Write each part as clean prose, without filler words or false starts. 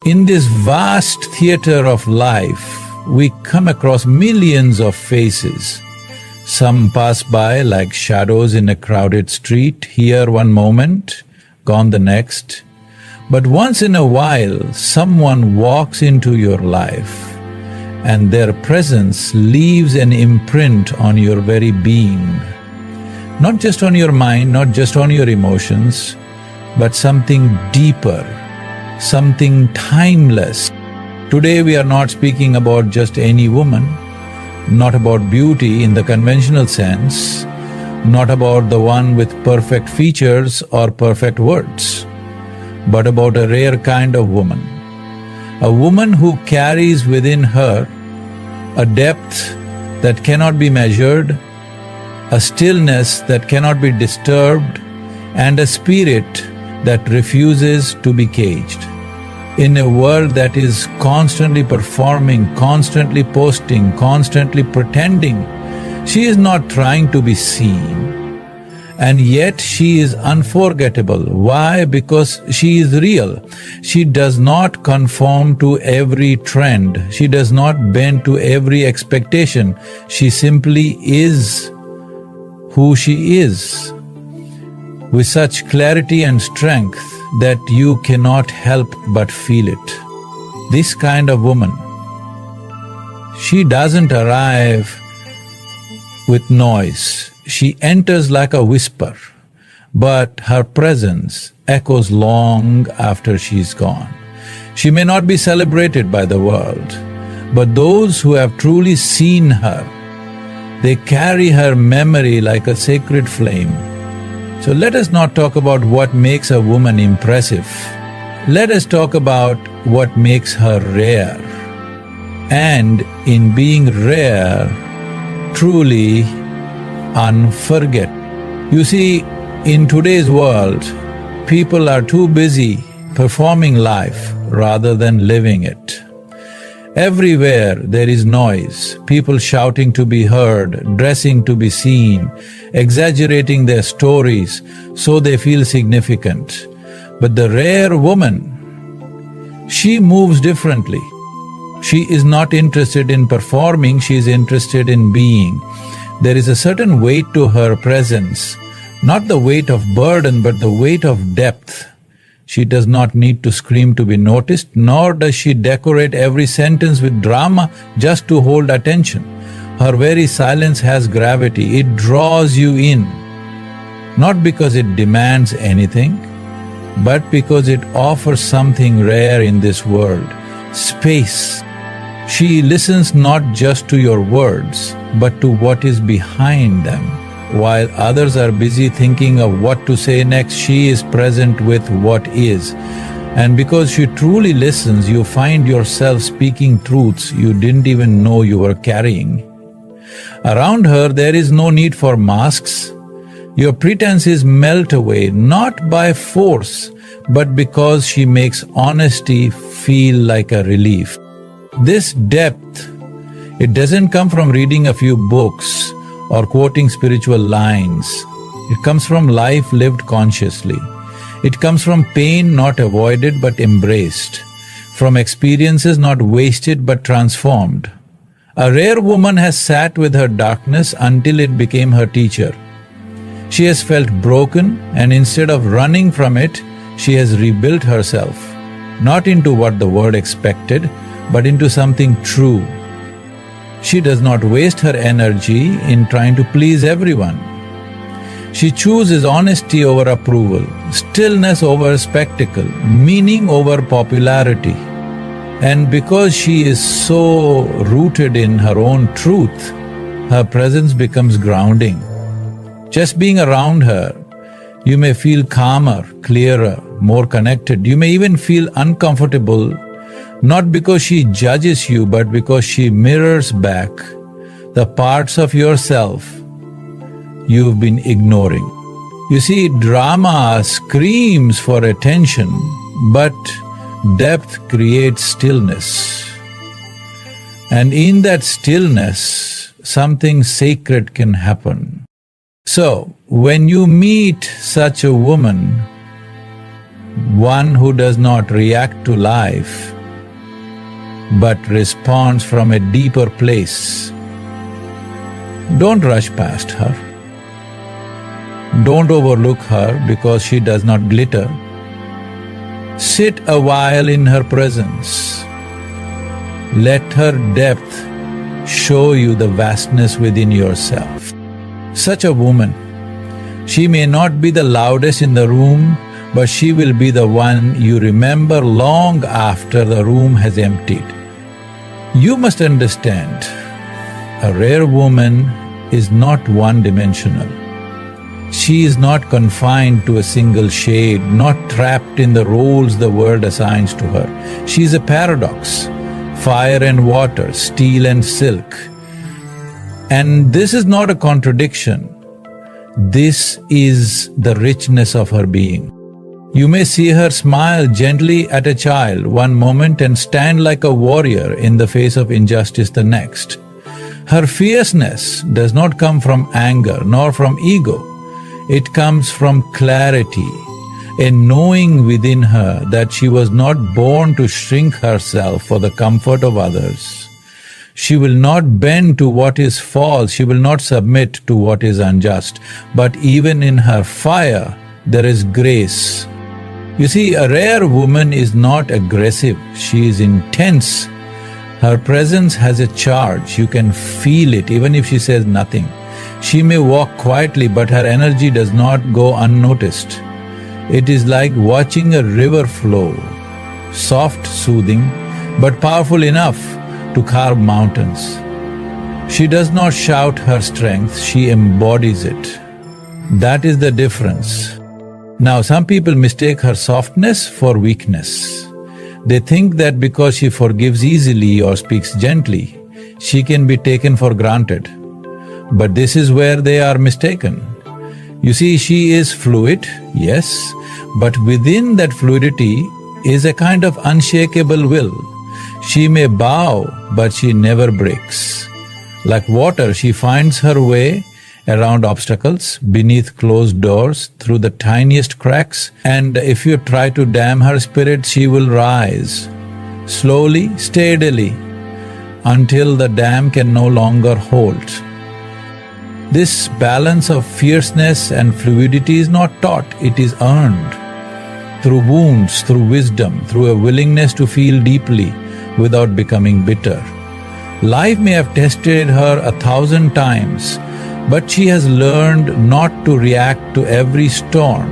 In this vast theater of life, we come across millions of faces. Some pass by like shadows in a crowded street, here one moment, gone the next. But once in a while, someone walks into your life, and their presence leaves an imprint on your very being. Not just on your mind, not just on your emotions, but something deeper, something timeless. Today we are not speaking about just any woman, not about beauty in the conventional sense, not about the one with perfect features or perfect words, but about a rare kind of woman. A woman who carries within her a depth that cannot be measured, a stillness that cannot be disturbed, and a spirit that refuses to be caged. In a world that is constantly performing, constantly posting, constantly pretending, she is not trying to be seen. And yet she is unforgettable. Why? Because she is real. She does not conform to every trend. She does not bend to every expectation. She simply is who she is, with such clarity and strength that you cannot help but feel it. This kind of woman, she doesn't arrive with noise. She enters like a whisper, but her presence echoes long after she's gone. She may not be celebrated by the world, but those who have truly seen her, they carry her memory like a sacred flame. So let us not talk about what makes a woman impressive. Let us talk about what makes her rare. And in being rare, truly unforgettable. You see, in today's world, people are too busy performing life rather than living it. Everywhere there is noise, people shouting to be heard, dressing to be seen, exaggerating their stories so they feel significant. But the rare woman, she moves differently. She is not interested in performing, she is interested in being. There is a certain weight to her presence, not the weight of burden, but the weight of depth. She does not need to scream to be noticed, nor does she decorate every sentence with drama just to hold attention. Her very silence has gravity, it draws you in, not because it demands anything, but because it offers something rare in this world, space. She listens not just to your words, but to what is behind them. While others are busy thinking of what to say next, she is present with what is. And because she truly listens, you find yourself speaking truths you didn't even know you were carrying. Around her, there is no need for masks. Your pretenses melt away, not by force, but because she makes honesty feel like a relief. This depth, it doesn't come from reading a few books or quoting spiritual lines. It comes from life lived consciously. It comes from pain not avoided but embraced, from experiences not wasted but transformed. A rare woman has sat with her darkness until it became her teacher. She has felt broken, and instead of running from it, she has rebuilt herself, not into what the world expected, but into something true. She does not waste her energy in trying to please everyone. She chooses honesty over approval, stillness over spectacle, meaning over popularity. And because she is so rooted in her own truth, her presence becomes grounding. Just being around her, you may feel calmer, clearer, more connected. You may even feel uncomfortable, not because she judges you, but because she mirrors back the parts of yourself you've been ignoring. You see, drama screams for attention, but depth creates stillness. And in that stillness, something sacred can happen. So, when you meet such a woman, one who does not react to life, but responds from a deeper place. Don't rush past her. Don't overlook her because she does not glitter. Sit a while in her presence. Let her depth show you the vastness within yourself. Such a woman, she may not be the loudest in the room, but she will be the one you remember long after the room has emptied. You must understand, a rare woman is not one-dimensional. She is not confined to a single shade, not trapped in the roles the world assigns to her. She is a paradox, fire and water, steel and silk. And this is not a contradiction. This is the richness of her being. You may see her smile gently at a child one moment and stand like a warrior in the face of injustice the next. Her fierceness does not come from anger nor from ego. It comes from clarity, a knowing within her that she was not born to shrink herself for the comfort of others. She will not bend to what is false, she will not submit to what is unjust, but even in her fire there is grace. You see, a rare woman is not aggressive, she is intense. Her presence has a charge, you can feel it even if she says nothing. She may walk quietly, but her energy does not go unnoticed. It is like watching a river flow, soft, soothing, but powerful enough to carve mountains. She does not shout her strength, she embodies it. That is the difference. Now, some people mistake her softness for weakness. They think that because she forgives easily or speaks gently, she can be taken for granted. But this is where they are mistaken. You see, she is fluid, yes, but within that fluidity is a kind of unshakable will. She may bow, but she never breaks. Like water, she finds her way around obstacles, beneath closed doors, through the tiniest cracks, and if you try to dam her spirit, she will rise, slowly, steadily, until the dam can no longer hold. This balance of fierceness and fluidity is not taught, it is earned. Through wounds, through wisdom, through a willingness to feel deeply without becoming bitter. Life may have tested her 1,000 times, but she has learned not to react to every storm.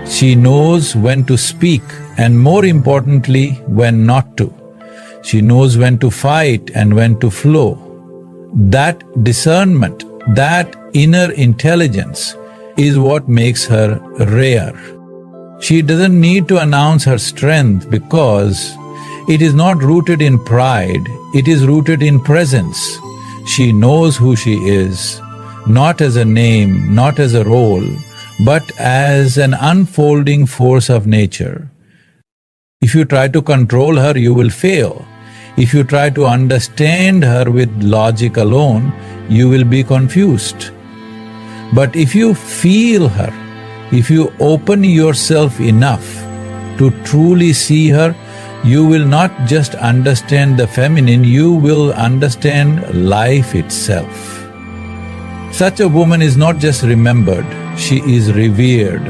She knows when to speak and, more importantly, when not to. She knows when to fight and when to flow. That discernment, that inner intelligence is what makes her rare. She doesn't need to announce her strength because it is not rooted in pride, it is rooted in presence. She knows who she is, not as a name, not as a role, but as an unfolding force of nature. If you try to control her, you will fail. If you try to understand her with logic alone, you will be confused. But if you feel her, if you open yourself enough to truly see her, you will not just understand the feminine, you will understand life itself. Such a woman is not just remembered, she is revered,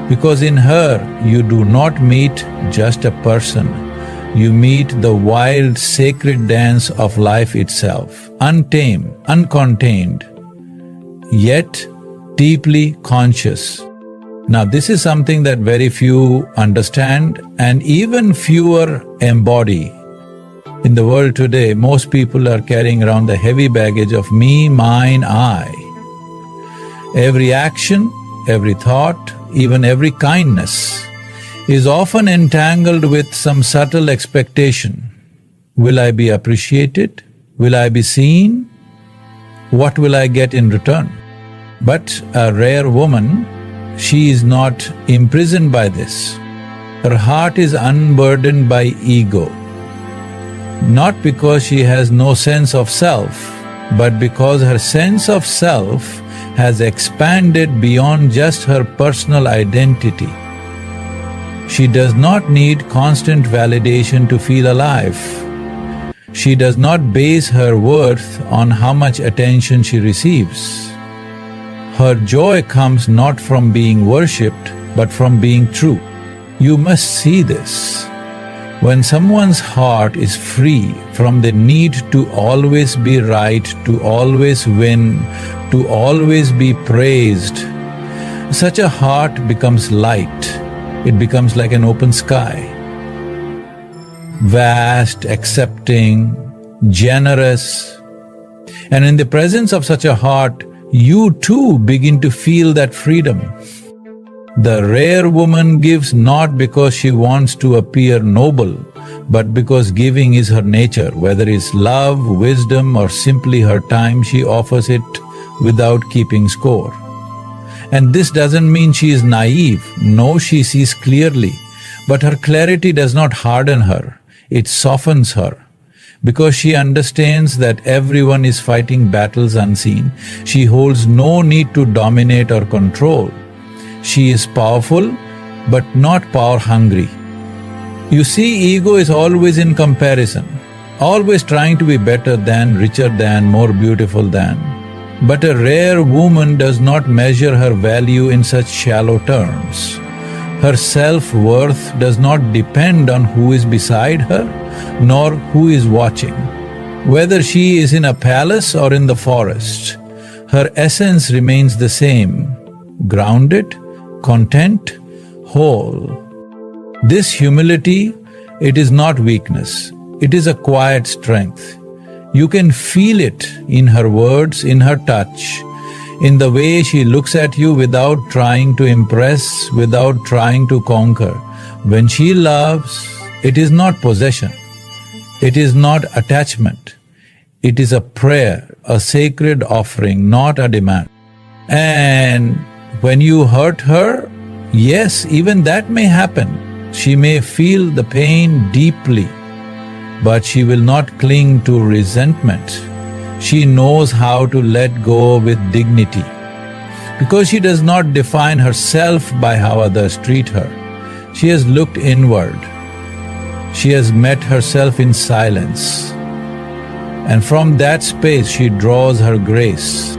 because in her you do not meet just a person, you meet the wild, sacred dance of life itself, untamed, uncontained, yet deeply conscious. Now, this is something that very few understand and even fewer embody. In the world today, most people are carrying around the heavy baggage of me, mine, I. Every action, every thought, even every kindness is often entangled with some subtle expectation. Will I be appreciated? Will I be seen? What will I get in return? But a rare woman, she is not imprisoned by this. Her heart is unburdened by ego. Not because she has no sense of self, but because her sense of self has expanded beyond just her personal identity. She does not need constant validation to feel alive. She does not base her worth on how much attention she receives. Her joy comes not from being worshipped, but from being true. You must see this. When someone's heart is free from the need to always be right, to always win, to always be praised, such a heart becomes light. It becomes like an open sky. Vast, accepting, generous. And in the presence of such a heart, you too begin to feel that freedom. The rare woman gives not because she wants to appear noble, but because giving is her nature. Whether it's love, wisdom, or simply her time, she offers it without keeping score. And this doesn't mean she is naive. No, she sees clearly. But her clarity does not harden her. It softens her. Because she understands that everyone is fighting battles unseen, she holds no need to dominate or control. She is powerful, but not power-hungry. You see, ego is always in comparison, always trying to be better than, richer than, more beautiful than. But a rare woman does not measure her value in such shallow terms. Her self-worth does not depend on who is beside her, nor who is watching. Whether she is in a palace or in the forest, her essence remains the same, grounded, content, whole. This humility, it is not weakness, it is a quiet strength. You can feel it in her words, in her touch, in the way she looks at you without trying to impress, without trying to conquer. When she loves, it is not possession, it is not attachment, it is a prayer, a sacred offering, not a demand. And when you hurt her, yes, even that may happen. She may feel the pain deeply, but she will not cling to resentment. She knows how to let go with dignity, because she does not define herself by how others treat her. She has looked inward. She has met herself in silence. And from that space she draws her grace.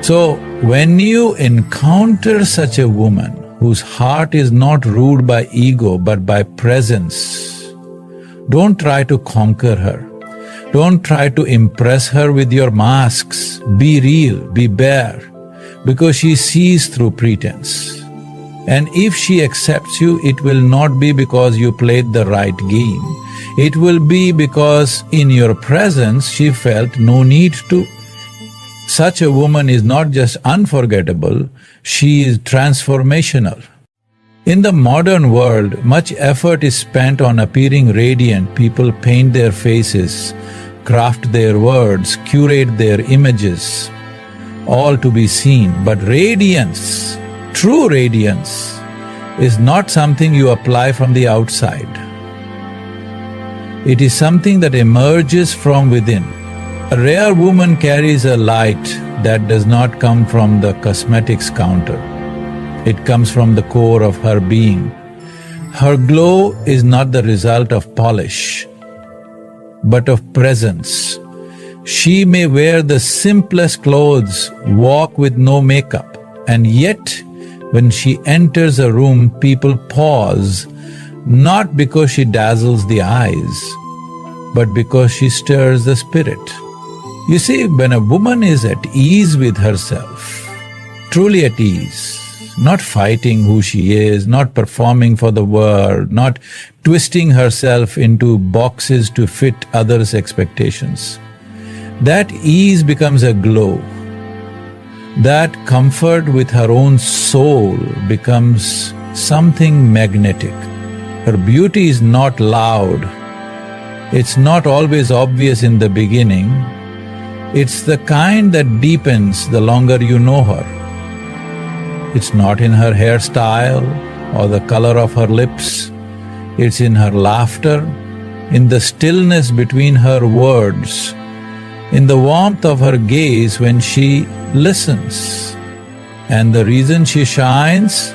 So, when you encounter such a woman whose heart is not ruled by ego but by presence, don't try to conquer her. Don't try to impress her with your masks. Be real, be bare, because she sees through pretense. And if she accepts you, it will not be because you played the right game. It will be because in your presence she felt no need to. Such a woman is not just unforgettable, she is transformational. In the modern world, much effort is spent on appearing radiant. People paint their faces, craft their words, curate their images, all to be seen. But radiance, true radiance, is not something you apply from the outside. It is something that emerges from within. A rare woman carries a light that does not come from the cosmetics counter. It comes from the core of her being. Her glow is not the result of polish, but of presence. She may wear the simplest clothes, walk with no makeup, and yet when she enters a room, people pause, not because she dazzles the eyes, but because she stirs the spirit. You see, when a woman is at ease with herself, truly at ease, not fighting who she is, not performing for the world, not twisting herself into boxes to fit others' expectations, that ease becomes a glow. That comfort with her own soul becomes something magnetic. Her beauty is not loud. It's not always obvious in the beginning. It's the kind that deepens the longer you know her. It's not in her hairstyle or the color of her lips. It's in her laughter, in the stillness between her words, in the warmth of her gaze when she listens. And the reason she shines,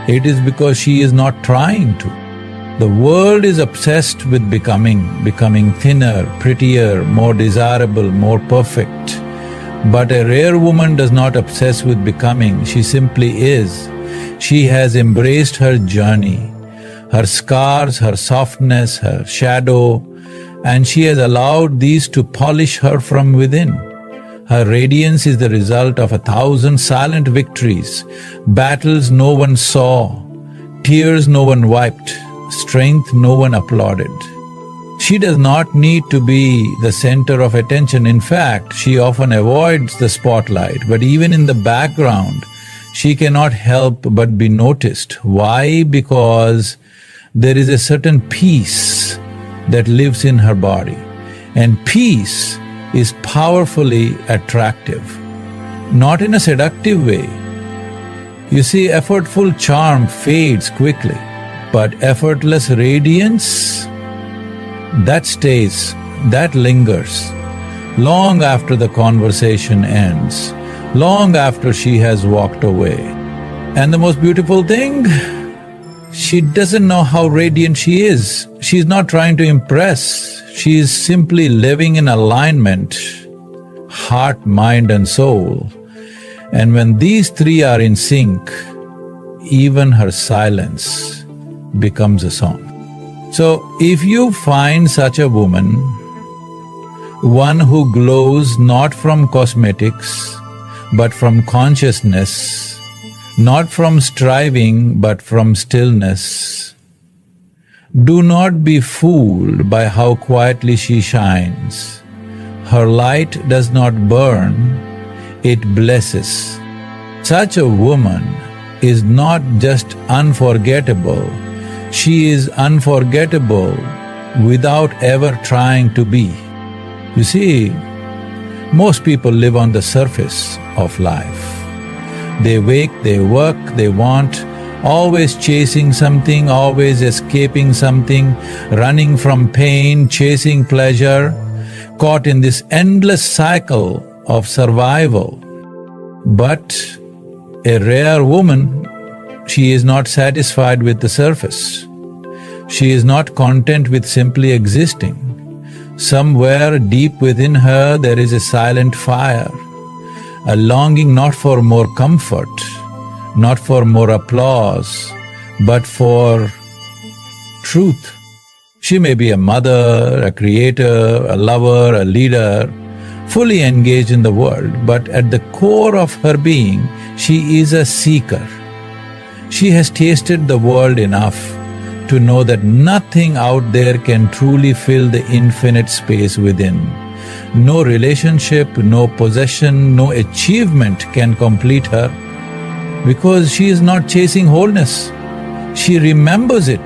it is because she is not trying to. The world is obsessed with becoming thinner, prettier, more desirable, more perfect. But a rare woman does not obsess with becoming, she simply is. She has embraced her journey, her scars, her softness, her shadow, and she has allowed these to polish her from within. Her radiance is the result of 1,000 silent victories, battles no one saw, tears no one wiped, strength no one applauded. She does not need to be the center of attention. In fact, she often avoids the spotlight, but even in the background, she cannot help but be noticed. Why? Because there is a certain peace that lives in her body, and peace is powerfully attractive, not in a seductive way. You see, effortful charm fades quickly, but effortless radiance, that stays, that lingers, long after the conversation ends, long after she has walked away. And the most beautiful thing, she doesn't know how radiant she is. She's not trying to impress. She is simply living in alignment, heart, mind and soul. And when these three are in sync, even her silence becomes a song. So, if you find such a woman, one who glows not from cosmetics, but from consciousness, not from striving, but from stillness, do not be fooled by how quietly she shines. Her light does not burn, it blesses. Such a woman is not just unforgettable, she is unforgettable without ever trying to be. You see, most people live on the surface of life. They wake, they work, they want, always chasing something, always escaping something, running from pain, chasing pleasure, caught in this endless cycle of survival. But a rare woman, she is not satisfied with the surface. She is not content with simply existing. Somewhere deep within her there is a silent fire, a longing not for more comfort, not for more applause, but for truth. She may be a mother, a creator, a lover, a leader, fully engaged in the world, but at the core of her being, she is a seeker. She has tasted the world enough to know that nothing out there can truly fill the infinite space within. No relationship, no possession, no achievement can complete her, because she is not chasing wholeness. She remembers it.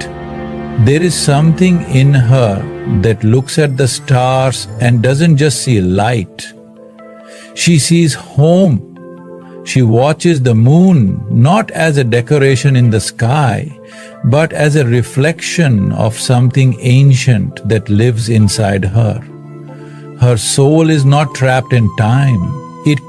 There is something in her that looks at the stars and doesn't just see light. She sees home. She watches the moon not as a decoration in the sky, but as a reflection of something ancient that lives inside her. Her soul is not trapped in time. It